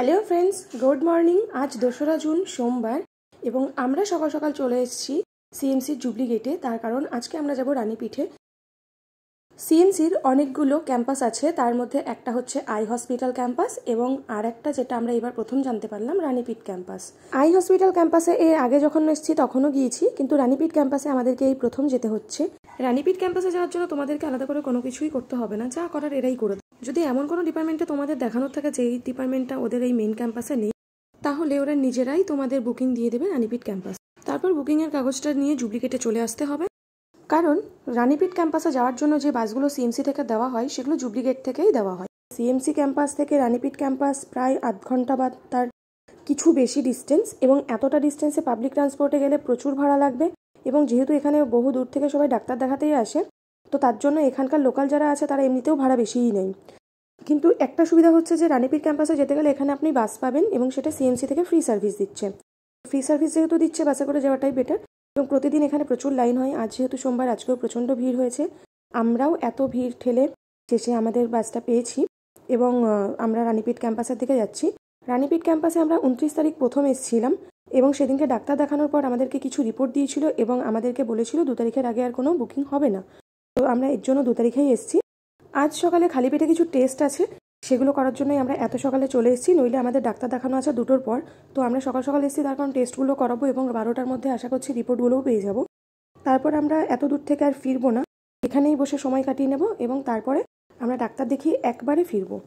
Hello friends, good morning. আজ 2রা June সোমবার এবং আমরা সকাল সকাল চলে এসেছি সিএমসির জুবলি গেটে। তার কারণ আজকে আমরা যাব রানীপিঠে। সিএমসির অনেকগুলো ক্যাম্পাস আছে, তার মধ্যে একটা হচ্ছে আই হসপিটাল ক্যাম্পাস এবং আর একটা যেটা আমরা এবার প্রথম জানতে পারলাম রানীপিঠ ক্যাম্পাস। আই হসপিটাল ক্যাম্পাসে এর আগে যখন এসেছি তখনও গিয়েছি, কিন্তু রানীপিঠ ক্যাম্পাসে আমাদেরকে এই প্রথম যেতে হচ্ছে। রানীপিঠ ক্যাম্পাসে যাওয়ার জন্য তোমাদেরকে আলাদা করে কোনো কিছুই করতে হবে না, যা করার এরাই করে। যদি এমন কোনো ডিপার্টমেন্টে তোমাদের দেখানোর থাকে যে এই ডিপার্টমেন্টটা ওদের এই মেন ক্যাম্পাসে নেই, তাহলে ওরা নিজেরাই তোমাদের বুকিং দিয়ে দেবে রানীপিঠ ক্যাম্পাস। তারপর বুকিংয়ের কাগজটা নিয়ে জুবলি গেটে চলে আসতে হবে, কারণ রানীপিঠ ক্যাম্পাসে যাওয়ার জন্য যে বাসগুলো সিএমসি থেকে দেওয়া হয় সেগুলো জুবলি গেট থেকেই দেওয়া হয়। সিএমসি ক্যাম্পাস থেকে রানীপিঠ ক্যাম্পাস প্রায় আধ ঘন্টা বা তার কিছু বেশি ডিস্টেন্স, এবং এতটা ডিস্টেন্সে পাবলিক ট্রান্সপোর্টে গেলে প্রচুর ভাড়া লাগবে। এবং যেহেতু এখানে বহু দূর থেকে সবাই ডাক্তার দেখাতেই আসে, তো তার জন্য এখানকার লোকাল যারা আছে তারা এমনিতেও ভাড়া বেশিই নেয়। কিন্তু একটা সুবিধা হচ্ছে যে রানীপিঠ ক্যাম্পাসে যেতে গেলে এখানে আপনি বাস পাবেন এবং সেটা সিএমসি থেকে ফ্রি সার্ভিস দিচ্ছে। ফ্রি সার্ভিস যেহেতু দিচ্ছে, বাসে করে যাওয়াটাই বেটার। এবং প্রতিদিন এখানে প্রচুর লাইন হয়। আজ যেহেতু সোমবার, আজকেও প্রচণ্ড ভিড় হয়েছে। আমরাও এত ভিড় ঠেলে শেষে আমাদের বাসটা পেয়েছি এবং আমরা রানীপিঠ ক্যাম্পাসের দিকে যাচ্ছি। রানীপিঠ ক্যাম্পাসে আমরা 29 তারিখ প্রথম এসেছিলাম এবং সেদিনকে ডাক্তার দেখানোর পর আমাদেরকে কিছু রিপোর্ট দিয়েছিল এবং আমাদেরকে বলেছিল 2 তারিখের আগে আর কোনো বুকিং হবে না। তো আমরা এর জন্য 2 তারিখেই এসেছি। আজ সকালে খালি পেটে কিছু টেস্ট আছে, সেগুলো করার জন্যই আমরা এত সকালে চলে এসেছি। নইলে আমাদের ডাক্তার দেখানো আছে 2টোর পর। তো আমরা সকাল সকাল এসেছি, তার কারণ টেস্টগুলো করাবো এবং 12টার মধ্যে আশা করছি রিপোর্টগুলোও পেয়ে যাব। তারপর আমরা এত দূর থেকে আর ফিরবো না, এখানেই বসে সময় কাটিয়ে নেব এবং তারপরে আমরা ডাক্তার দেখিয়ে একবারে ফিরবো।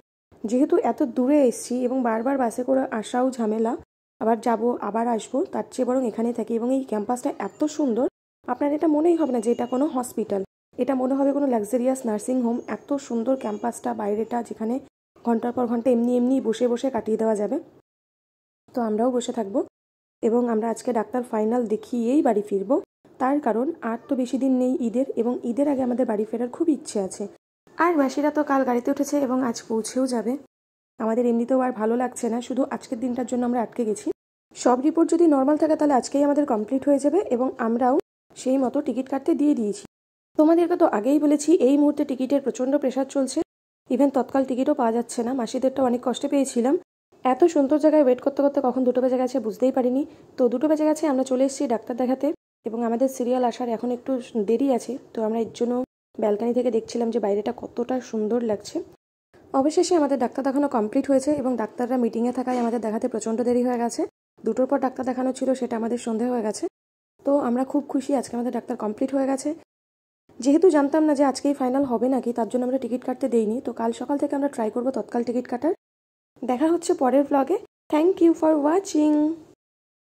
যেহেতু এত দূরে এসেছি এবং বারবার বাসে করে আসাও ঝামেলা, আবার যাব আবার আসবো, তার চেয়ে বরং এখানেই থাকি। এবং এই ক্যাম্পাসটা এত সুন্দর, আপনার এটা মনেই হবে না যে এটা কোনো হসপিটাল, এটা মনে হবে কোনো লাক্সারিয়াস নার্সিং হোম। এত সুন্দর ক্যাম্পাসটা, বাইরেটা, যেখানে ঘন্টার পর ঘন্টা এমনি এমনি বসে বসে কাটিয়ে দেওয়া যাবে। তো আমরাও বসে থাকবো এবং আমরা আজকে ডাক্তার ফাইনাল দেখিয়েই বাড়ি ফিরবো। তার কারণ আর তো বেশি দিন নেই ঈদের, এবং ঈদের আগে আমাদের বাড়ি ফেরার খুব ইচ্ছে আছে। আর মাসিরা তো কাল গাড়িতে উঠেছে এবং আজ পৌঁছেও যাবে। আমাদের এমনিতেও আর ভালো লাগছে না, শুধু আজকের দিনটার জন্য আমরা আটকে গেছি। সব রিপোর্ট যদি নর্মাল থাকে তাহলে আজকেই আমাদের কমপ্লিট হয়ে যাবে এবং আমরাও সেই মতো টিকিট কাটতে দিয়ে দিয়েছি। তোমাদেরকে তো আগেই বলেছি এই মুহূর্তে টিকিটের প্রচণ্ড প্রেশার চলছে, ইভেন তৎকাল টিকিটও পাওয়া যাচ্ছে না। মাসিদেরটা অনেক কষ্টে পেয়েছিলাম, এত সুন্দর জায়গায় ওয়েট করতে করতে কখন 2টো বেজে গেছে বুঝতেই পারিনি। তো 2টো বেজে গেছে, আমরা চলে এসেছি ডাক্তার দেখাতে এবং আমাদের সিরিয়াল আসার এখন একটু দেরি আছে। তো আমরা এর জন্য ব্যালকানি থেকে দেখছিলাম যে বাইরেটা কতটা সুন্দর লাগছে। অবশেষে আমাদের ডাক্তার দেখানো কমপ্লিট হয়েছে এবং ডাক্তাররা মিটিংয়ে থাকায় আমাদের দেখাতে প্রচণ্ড দেরি হয়ে গেছে। 2টোর পর ডাক্তার দেখানো ছিল, সেটা আমাদের সন্ধে হয়ে গেছে। তো আমরা খুব খুশি, আজকে আমাদের ডাক্তার কমপ্লিট হয়ে গেছে। যেহেতু জানতাম না যে আজকেই ফাইনাল হবে নাকি, তার জন্য আমরা টিকিট কাটতে দেইনি। তো কাল সকাল থেকে আমরা ট্রাই করবো তৎকাল টিকিট কাটার। দেখা হচ্ছে পরের ব্লগে। Thank you for watching.